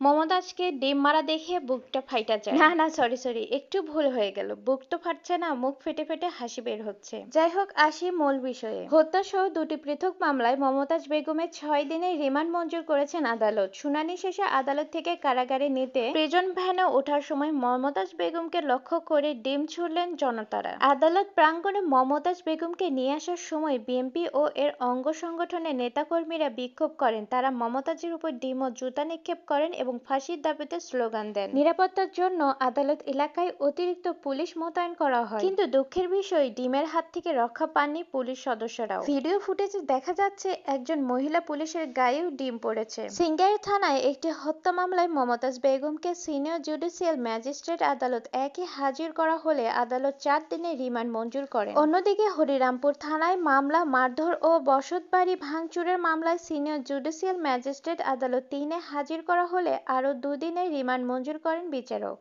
মমতাজকে ডিম মারা দেখে বুকটা ফাইটা যায়। না না, সরি, একটু ভুল হয়ে গেল। বুক তো ফাটছে না, মুখ ফেটে ফেটে হাসি বের হচ্ছে। যাই হোক, আসি মূল বিষয়ে। হত্যা সহ দুটি পৃথক মামলায় মমতাজ বেগমের 6 দিনের রিমান্ড মঞ্জুর করেছেন আদালত। শুনানি শেষে আদালত থেকে কারাগারে নিতে প্রিজন ভ্যানে ওঠার সময় মমতাজ বেগমকে লক্ষ্য করে ডিম ছুড়লেন জনতারা। আদালত প্রাঙ্গণে মমতাজ বেগমকে নিয়ে আসার সময় বিএনপি ও এর অঙ্গ সংগঠনের নেতাকর্মীরা বিক্ষোভ করেন। তারা মমতাজের উপর ডিম ও জুতা নিক্ষেপ করেন এবং ফাঁসির দাবিতে স্লোগান দেন। নিরাপত্তার জন্য আদালত এলাকায় অতিরিক্ত পুলিশ মোতায়েন করা হয়, কিন্তু দুঃখের বিষয় ডিমের হাত থেকে রক্ষা পাননি পুলিশ সদস্যরাও। ভিডিও ফুটেজে দেখা যাচ্ছে একজন মহিলা পুলিশের গায়েও ডিম পড়েছে। সিঙ্গাইর থানায় একটি হত্যা মামলায় মমতাজ বেগমকে সিনিয়র জুডিশিয়াল ম্যাজিস্ট্রেট আদালত একই হাজির করা হলে আদালত 4 দিনের রিমান্ড মঞ্জুর করেন। অন্যদিকে হরিরামপুর থানায় মামলা মারধর ও বসতবাড়ি ভাঙচুরের মামলায় সিনিয়র জুডিশিয়াল ম্যাজিস্ট্রেট আদালত 3-এ হাজির করা হলে আরও 2 দিনের রিমান্ড মঞ্জুর করেন বিচারক।